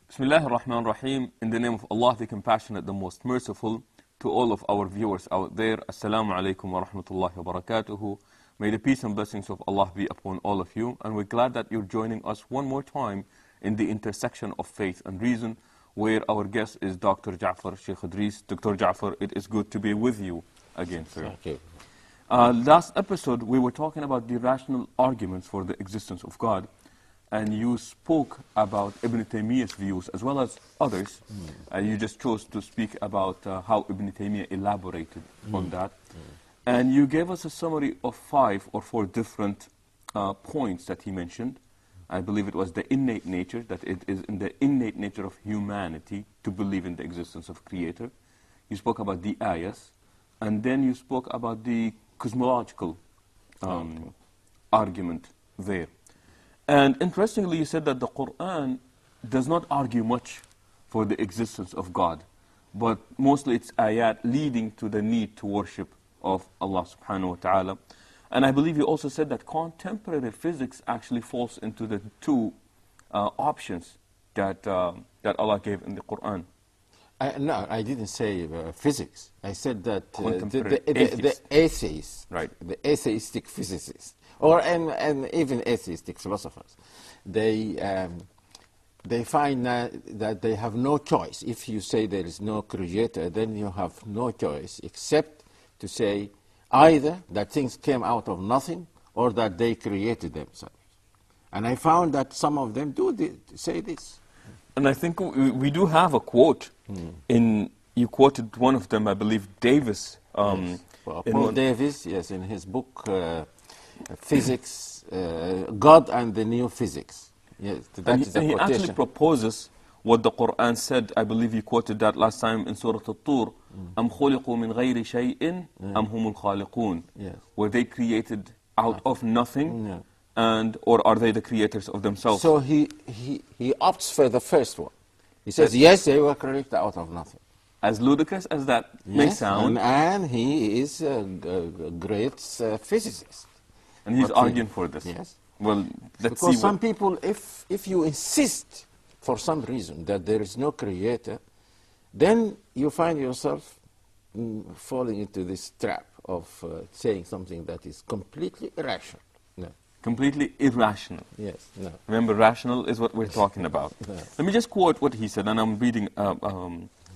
Bismillah ar-Rahman ar-Rahim. In the name of Allah, the Compassionate, the Most Merciful, to all of our viewers out there, Assalamu alaikum wa rahmatullahi wa barakatuhu. May the peace and blessings of Allah be upon all of you. And we're glad that you're joining us one more time in the intersection of faith and reason, where our guest is Dr. Jafar, Sheikh Idris. Dr. Jafar, it is good to be with you again, sir. Thank you. Last episode, we were talking about the rational arguments for the existence of God. And you spoke about Ibn Taymiyyah's views as well as others. And you just chose to speak about how Ibn Taymiyyah elaborated on that. And you gave us a summary of 5 or 4 different points that he mentioned. I believe it was the innate nature, that it is in the innate nature of humanity to believe in the existence of Creator. You spoke about the ayahs. And then you spoke about the cosmological argument there. And interestingly, you said that the Quran does not argue much for the existence of God, but mostly it's ayat leading to the need to worship of Allah subhanahu wa ta'ala. And I believe you also said that contemporary physics actually falls into the 2 options that Allah gave in the Quran. No, I didn't say physics. I said that the atheists, right, the atheistic physicists, and even atheistic philosophers, they find that they have no choice. If you say there is no creator, then you have no choice except to say either that things came out of nothing or that they created themselves. And I found that some of them do say this. And I think we do have a quote. You quoted one of them, I believe, Davis. Yes. Well, Paul Davis, yes, in his book, Physics, God and the New Physics. Yes, that is a he quotation. actually proposes what the Quran said. I believe you quoted that last time in Surah At-Tur. أَمْ خُلِقُوا مِنْ غَيْرِ شَيْءٍ أَمْ هُمُ الْخَالِقُونَ. Yes. Were they created out of nothing, or are they the creators of themselves? So he opts for the first one. He says, yes, they were created out of nothing. As ludicrous as that may sound. And he is a great physicist. And he's arguing for this. Yes. Well, let's see. Because some people, if you insist for some reason that there is no creator, then you find yourself falling into this trap of saying something that is completely irrational. No. Completely irrational. Yes, no. Remember, rational is what we're talking about. No. Let me just quote what he said, and I'm reading a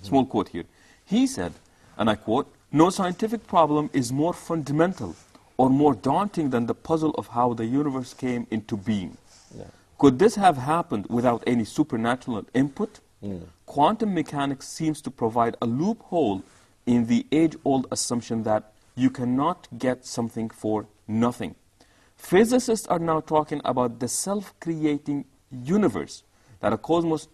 small quote here. He said, and I quote, "No scientific problem is more fundamental or more daunting than the puzzle of how the universe came into being. Yeah. Could this have happened without any supernatural input? Quantum mechanics seems to provide a loophole in the age-old assumption that you cannot get something for nothing. Physicists are now talking about the self-creating universe, that a cosmos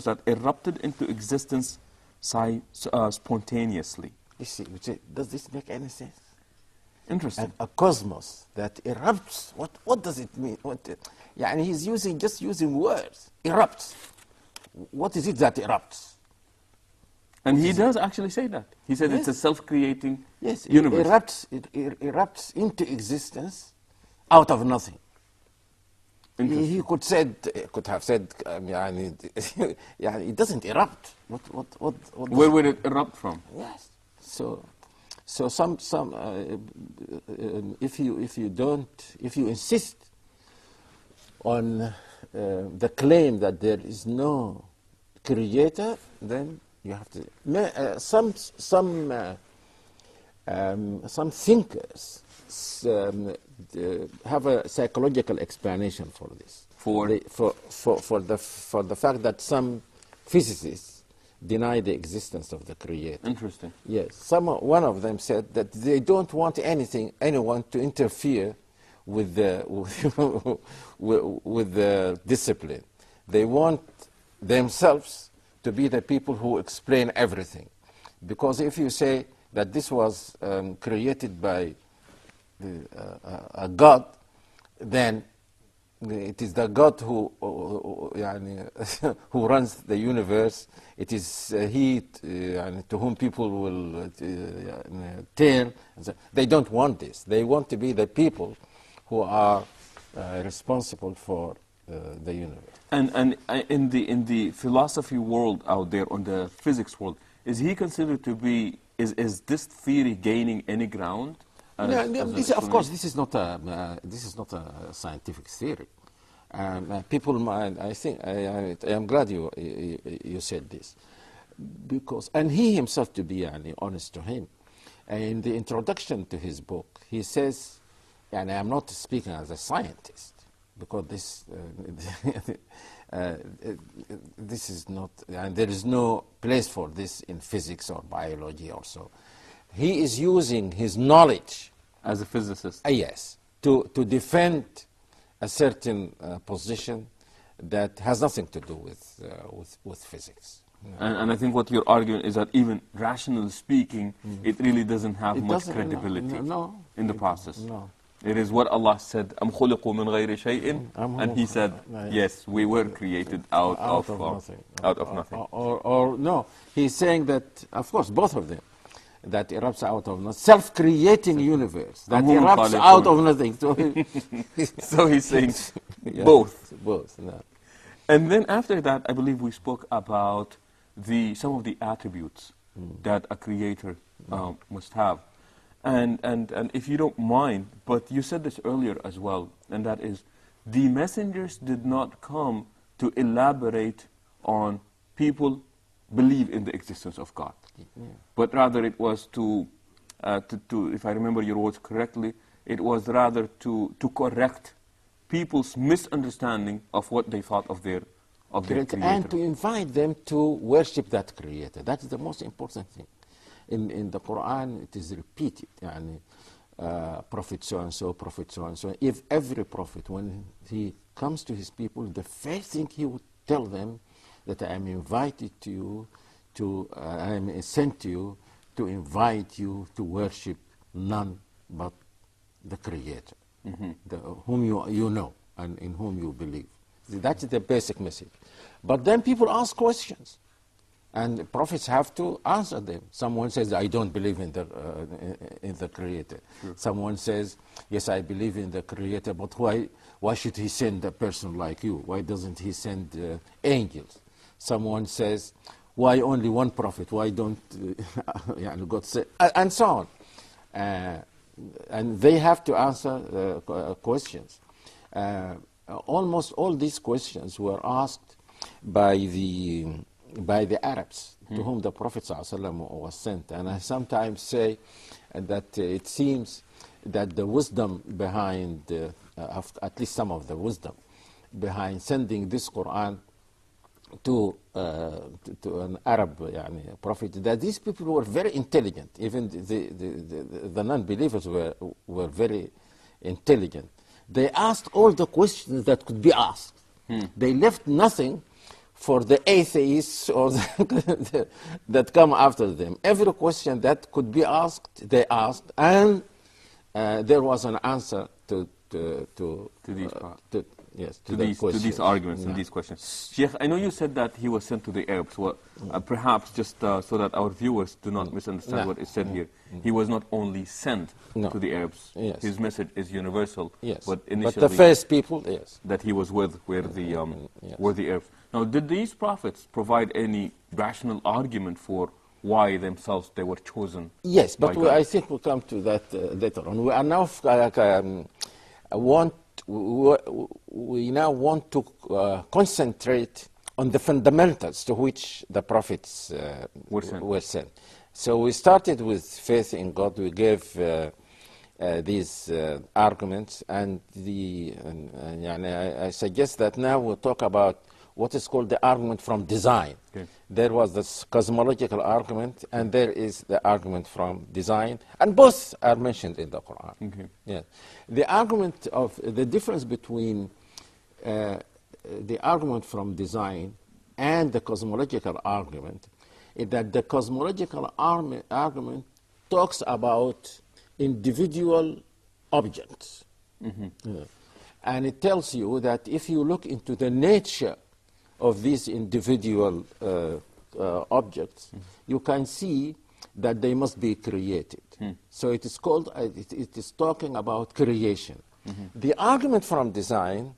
that erupted into existence spontaneously." You see, does this make any sense? Interesting. A cosmos that erupts, what does it mean? He's just using words. Erupts. What is it that erupts? And he does actually say that. He said it's a self-creating universe. It erupts into existence out of nothing. He could have said, it doesn't erupt. Where would it erupt from? Yes. So if you insist on the claim that there is no creator, then you have to. Some thinkers have a psychological explanation for this. For the fact that some physicists deny the existence of the creator. Interesting. Yes. One of them said that they don't want anyone to interfere with the discipline. They want themselves to be the people who explain everything. Because if you say that this was created by a God, then it is the God who who runs the universe. It is He to whom people will turn. They don't want this. They want to be the people who are responsible for the universe. And in the philosophy world out there, on the physics world, is he considered to be, is this theory gaining any ground? Of course, this is not a scientific theory. People, I think, I am glad you said this, because, and he himself, to be honest to him, in the introduction to his book, he says, and I am not speaking as a scientist, because this is not, and there is no place for this in physics or biology or so. He is using his knowledge as a physicist, yes, to defend a certain position that has nothing to do with physics. And I think what you're arguing is that even rationally speaking, it really doesn't have much credibility in the process. No. It is what Allah said, أَمْ خُلِقُوا مِنْ غَيْرِ شَيْءٍ, and He said, yes, we were created out of nothing. Or no, he's saying that, of course, both of them, that erupts out of nothing, self-creating universe, that erupts out of nothing. So he's saying both. Both, no. And then after that, I believe we spoke about some of the attributes that a creator must have. And if you don't mind, but you said this earlier as well, and that is, the messengers did not come to elaborate on people believe in the existence of God. But rather it was to, if I remember your words correctly, it was rather to correct people's misunderstanding of what they thought of their creator. And to invite them to worship that creator. That is the most important thing. In the Quran, it is repeated. Prophet so-and-so, prophet so-and-so. If every prophet, when he comes to his people, the first thing he would tell them that I am invited to you, I am sent to you to invite you to worship none but the Creator, whom you know and in whom you believe. That's the basic message. But then people ask questions, and the prophets have to answer them. Someone says, I don't believe in the Creator. Sure. Someone says, yes, I believe in the Creator, but why should he send a person like you? Why doesn't he send angels? Someone says, why only one prophet? Why don't God say, and so on. And they have to answer questions. Almost all these questions were asked by the Arabs to whom the Prophet ﷺ was sent. And I sometimes say that it seems that the wisdom behind, at least some of the wisdom behind sending this Quran to an Arab prophet, that these people were very intelligent. Even the non-believers were very intelligent. They asked all the questions that could be asked. They left nothing for the atheists or that come after them. Every question that could be asked, they asked, and there was an answer to these arguments and these questions. Sheikh, I know you said that he was sent to the Arabs. Well, perhaps just so that our viewers do not misunderstand what is said here, he was not only sent to the Arabs. Yes. His message is universal. Yes. But initially, the first people, yes, that he was with were the Arabs. Now, did these prophets provide any rational argument for why themselves they were chosen? Yes, but I think we'll come to that later on. We are now we now want to concentrate on the fundamentals to which the prophets were sent. So we started with faith in God. We gave these arguments, and I suggest that now we'll talk about what is called the argument from design. Okay. There was this cosmological argument, and there is the argument from design, and both are mentioned in the Quran. Okay. Yeah. The argument of the difference between the argument from design and the cosmological argument is that the cosmological argument talks about individual objects. Yeah. And it tells you that if you look into the nature of these individual objects, you can see that they must be created. So it is called, it is talking about creation. The argument from design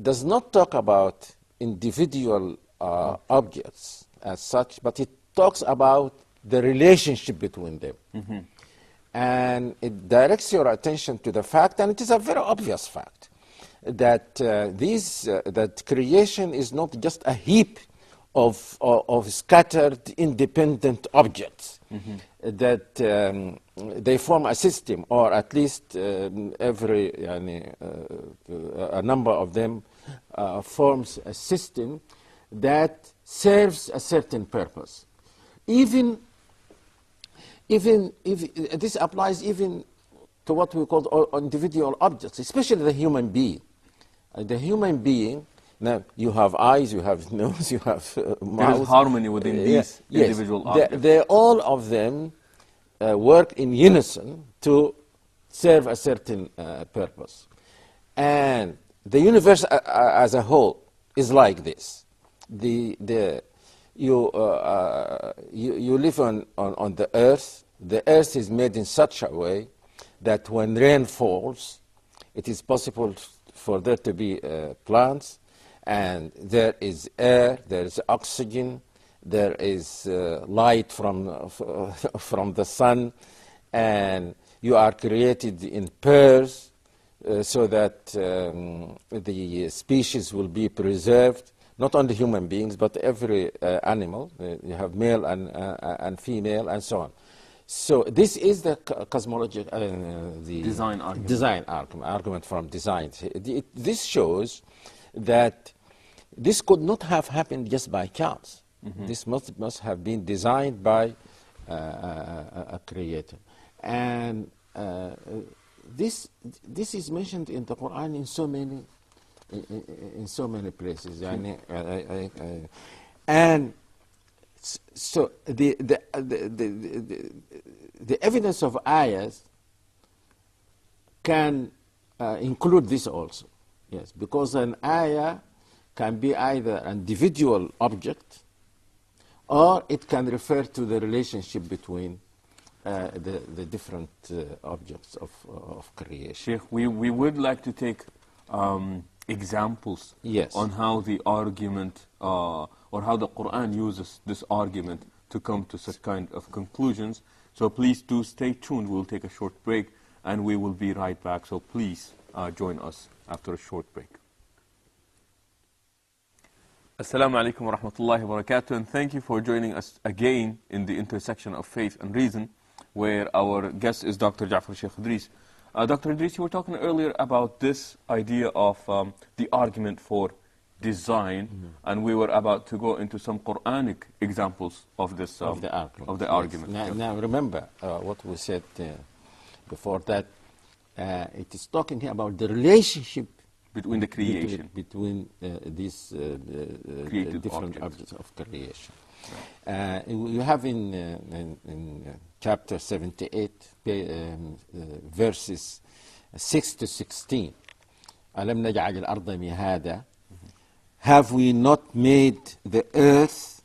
does not talk about individual objects as such, but it talks about the relationship between them. And it directs your attention to the fact, and it is a very obvious fact, that that creation is not just a heap of scattered independent objects, that they form a system, or at least a number of them forms a system that serves a certain purpose. Even if this applies even to what we call individual objects, especially the human being. The human being, now you have eyes, you have nose, you have mouth. There is harmony within these individual objects. They all of them work in unison to serve a certain purpose. And the universe as a whole is like this. You live on the earth. The earth is made in such a way that when rain falls, it is possible for there to be plants, and there is air, there is oxygen, there is light from the sun, and you are created in pairs so that the species will be preserved. Not only human beings, but every animal. You have male and female, and so on. So this is the cosmology, the design argument from design. This shows that this could not have happened just by chance. This must have been designed by a creator. And this is mentioned in the Quran in so many places. And so the evidence of ayahs can include this also. Yes, because an ayah can be either an individual object, or it can refer to the relationship between the different objects of creation. Sheikh, we would like to take examples on how the argument or how the Quran uses this argument to come to such kind of conclusions. So please do stay tuned. We'll take a short break and we will be right back. So please join us after a short break. Assalamu alaikum wa rahmatullahi wa barakatuh, and thank you for joining us again in the intersection of faith and reason, where our guest is Dr. Jafar Sheikh Idris. Dr. Idris, you were talking earlier about this idea of the argument for design, and we were about to go into some Quranic examples of this of the argument. Now remember what we said before, that it is talking here about the relationship between the creation, between these different objects of creation. You have in chapter 78, verses 6 to 16, أَلَمْ نَجْعَلِ الْأَرْضَ مِهَادًا, have we not made the earth,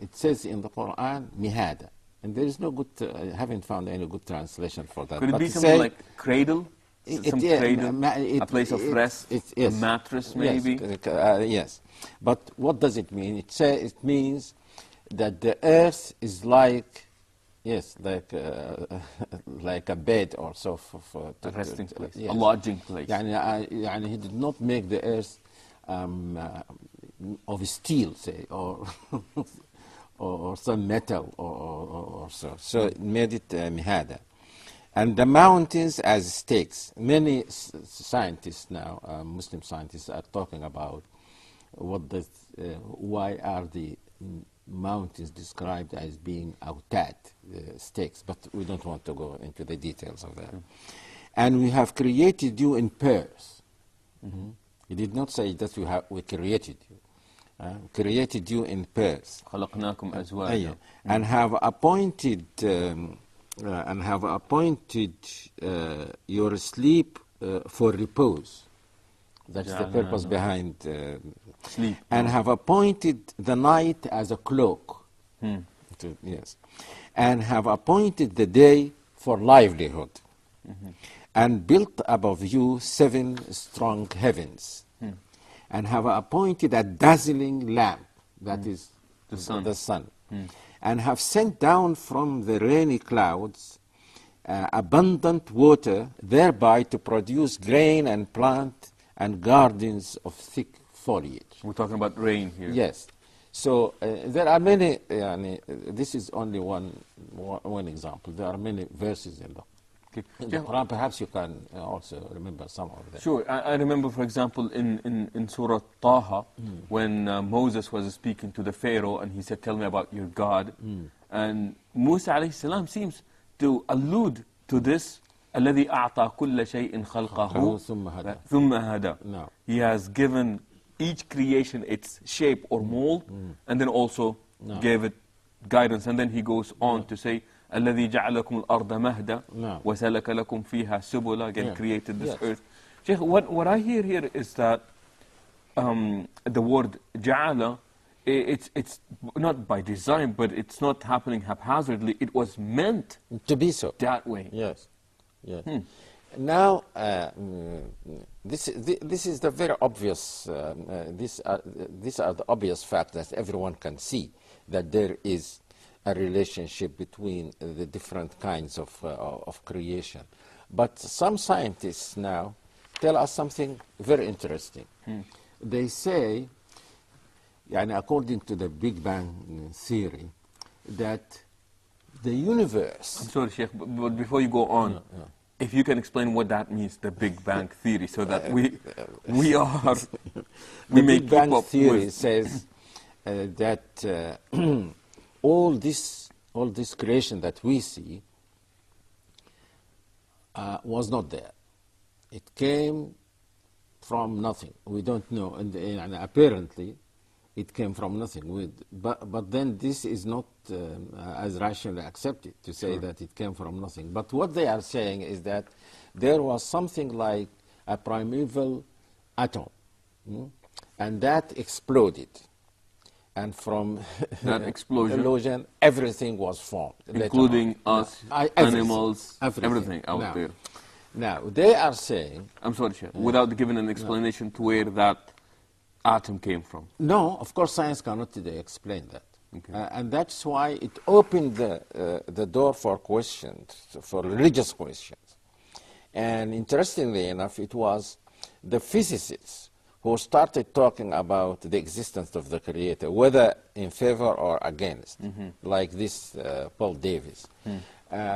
it says in the Quran, mihada. And there is no good, I haven't found any good translation for that. Could it be something like cradle? Cradle, a place of rest, a mattress maybe? Yes. But what does it mean? It means that the earth is like, like a bed or so. For a resting place, a lodging place. He did not make the earth of steel, say, or or some metal or so. So it made it mihada. And the mountains as stakes. Many scientists now, Muslim scientists, are talking about why are the mountains described as being autad, stakes, but we don't want to go into the details of that. And we have created you in pairs. He did not say that we created you. Created you in pairs. خلقناكم أزواجا. And have appointed your sleep for repose. That's the purpose behind sleep. And have appointed the night as a cloak. Yes. And have appointed the day for livelihood. And built above you 7 strong heavens. and have appointed a dazzling lamp, that is The sun. the sun, and have sent down from the rainy clouds abundant water, thereby to produce grain and plant and gardens of thick foliage. We're talking about rain here. Yes. So there are many, this is only one example. There are many verses in the Quran. Perhaps you can also remember some of them. Sure. I remember, for example, in Surah Taha, when Moses was speaking to the Pharaoh and he said, tell me about your God. And Musa alayhi salam seems to allude to this, الَّذِي أَعْطَى كُلَّ شَيْءٍ خَلْقَهُ ثُمَّ هَدَى. No. He has given each creation its shape or mold, and then also gave it guidance. And then he goes on to say, الَّذِي جَعَلَكُمُ الْأَرْضَ مَهْدًا وَسَلَكَ لَكُمْ فِيهَا سُبُلًا. Again, created this earth. Sheikh, what I hear here is that the word جَعَلَ, it's not by design, but it's not happening haphazardly. It was meant to be so. That way. Yes. Yes. Now, this is the very obvious, these are the obvious facts that everyone can see, that there is a relationship between the different kinds of creation. But some scientists now tell us something very interesting. They say, according to the Big Bang theory, that the universe... I'm sorry, Sheikh, but before you go on, if you can explain what that means, the Big Bang theory, so that we may Big Bang keep up theory with... says that all this creation that we see was not there. It came from nothing. We don't know, and apparently it came from nothing. But then this is not as rationally accepted to say that it came from nothing. But what they are saying is that there was something like a primeval atom, and that exploded. And from that explosion, everything was formed. Including us, animals, everything out there. Now, they are saying... I'm sorry, Sheikh, without giving an explanation to where that atom came from. No, of course, science cannot today explain that. Okay. And that's why it opened the door for questions, for religious questions. And interestingly enough, it was the physicists who started talking about the existence of the Creator, whether in favor or against, like this Paul Davies.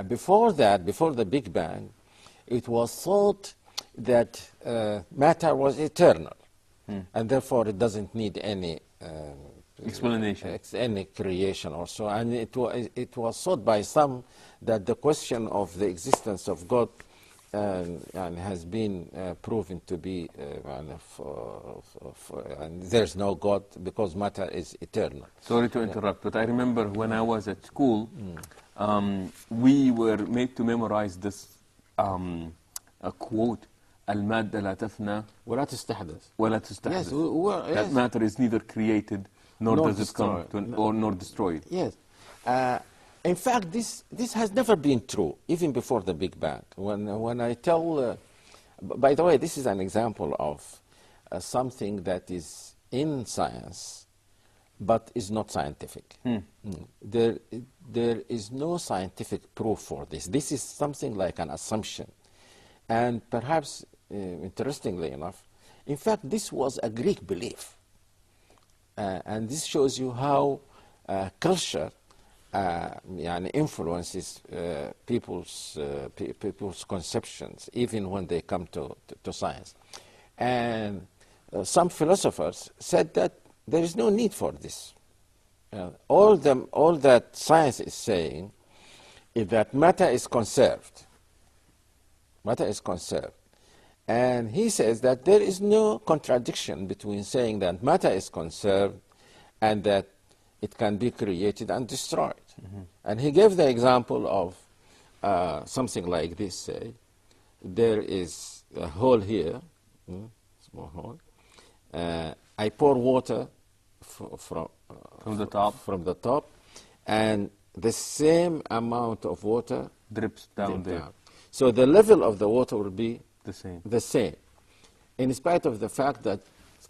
Before that, before the Big Bang, it was thought that matter was eternal, and therefore it doesn't need any explanation, any creation or so. And it was thought by some that the question of the existence of God and has been proven to be, and there's no God because matter is eternal. Sorry to interrupt, but I remember when I was at school, we were made to memorize this a quote, المادة لا تفنى ولا تستحدث. ولا تستحدث. Yes, that matter is neither created nor does it come to nor destroyed. Yes. In fact, this has never been true, even before the Big Bang. When I tell, by the way, this is an example of something that is in science, but is not scientific. There is no scientific proof for this. This is something like an assumption. And perhaps, interestingly enough, in fact, this was a Greek belief. And this shows you how culture influences people's conceptions, even when they come to science. And some philosophers said that there is no need for this. All that science is saying is that matter is conserved. Matter is conserved. And he says that there is no contradiction between saying that matter is conserved and that it can be created and destroyed. And he gave the example of something like this. Say, there is a hole here, small hole. I pour water from the top, and the same amount of water drips down there. So the level of the water will be the same. The same, in spite of the fact that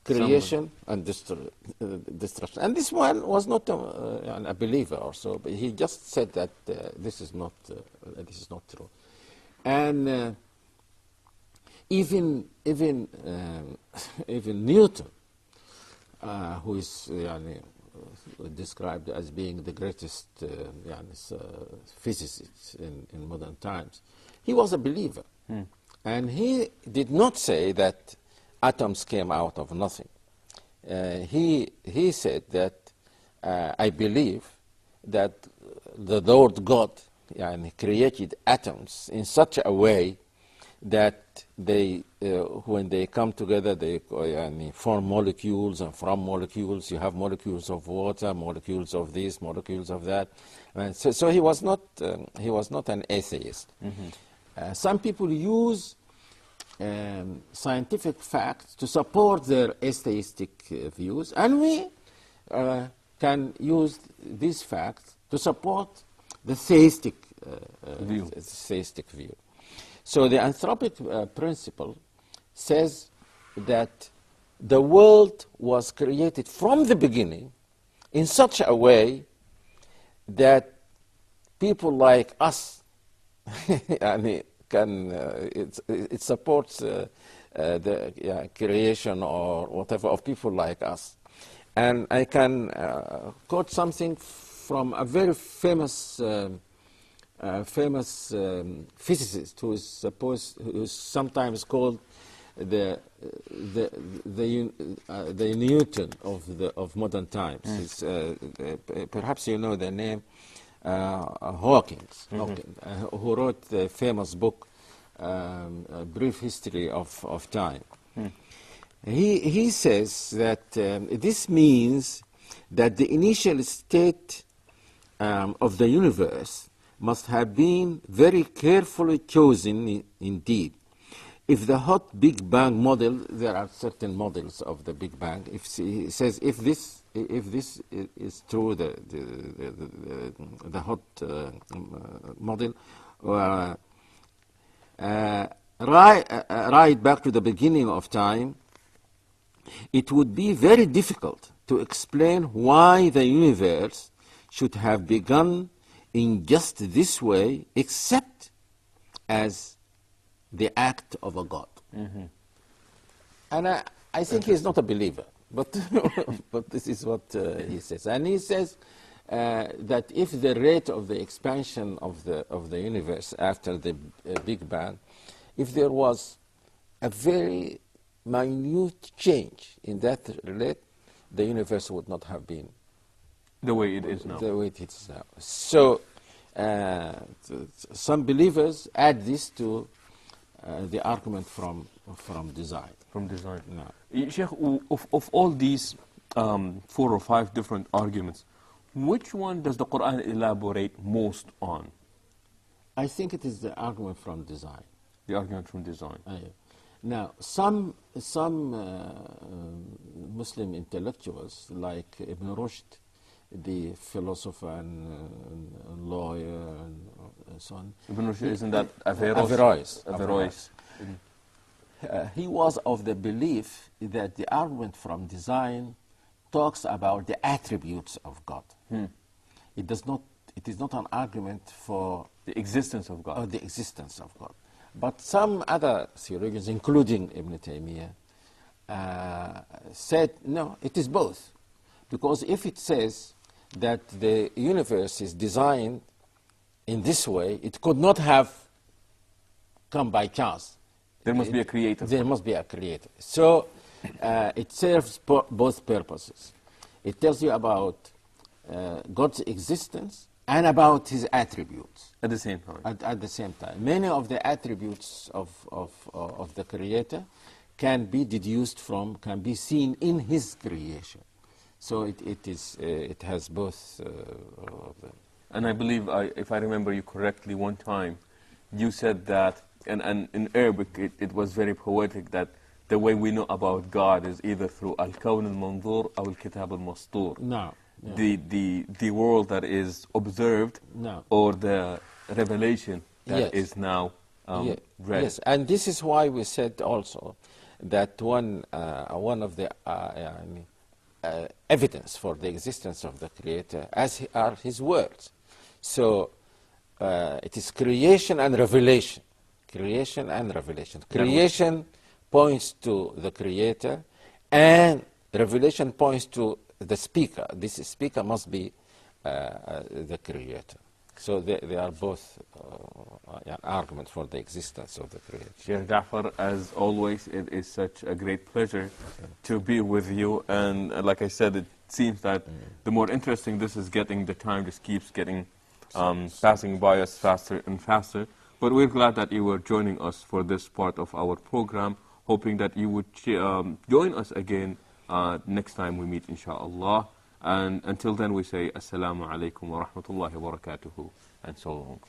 creation and destruction. And this one was not a believer or so, but he just said that this is not true. And even Newton, who is described as being the greatest physicist in modern times, he was a believer. And he did not say that atoms came out of nothing. He said that I believe that the Lord God created atoms in such a way that they, when they come together, they form molecules, and from molecules you have molecules of water, molecules of this, molecules of that. And so he was not an atheist. Some people use scientific facts to support their atheistic views, and we can use these facts to support the theistic view. So the anthropic principle says that the world was created from the beginning in such a way that people like us it supports the creation or whatever of people like us. And I can quote something from a very famous physicist who is sometimes called the Newton of modern times. Perhaps you know the name Hawkins, who wrote the famous book A Brief History of Time. He says that this means that the initial state of the universe must have been very carefully chosen indeed. If the hot Big Bang model, there are certain models of the Big Bang. He says if this is true, the hot model, right back to the beginning of time, it would be very difficult to explain why the universe should have begun in just this way, except as the act of a God. And I think he's not a believer, but this is what he says. And he says that if the rate of the expansion of the universe after the Big Bang, if there was a very minute change in that rate, the universe would not have been the way it is now. The way it is now. So some believers add this to the argument from design. From design. No. Sheikh, of all these 4 or 5 different arguments, which one does the Quran elaborate most on? I think it is the argument from design. The argument from design. Now, some Muslim intellectuals like Ibn Rushd, the philosopher and lawyer and so on. Ibn Rushd, isn't that Averroes? Averroes. He was of the belief that the argument from design talks about the attributes of God. It is not an argument for the existence of God. Or the existence of God. But some other theologians, including Ibn Taymiyyah, said, no, it is both. Because if it says that the universe is designed in this way, it could not have come by chance. There must be a creator. There must be a creator. So it serves both purposes. It tells you about God's existence and about his attributes. At the same time. At the same time. Many of the attributes of the creator can be deduced from, can be seen in his creation. So it has both of them. And I believe, if I remember you correctly, one time you said that, and in Arabic it was very poetic, that the way we know about God is either through al-kawn al-manzur or al-kitab al-mastur. No. The world that is observed, or the revelation that is now read. Yes, and this is why we said also that one of the evidence for the existence of the Creator are His words. So it is creation and revelation. Creation and revelation. Creation points to the Creator, and revelation points to the speaker. This speaker must be the Creator. So they are both an argument for the existence of the Creator. Sheikh Jafar, as always, it is such a great pleasure to be with you. And like I said, it seems that the more interesting this is getting, the time just keeps getting passing by us faster and faster. But we're glad that you were joining us for this part of our program, hoping that you would join us again next time we meet, inshallah. And until then, we say Assalamu alaikum wa rahmatullahi wa barakatuhu, and so long.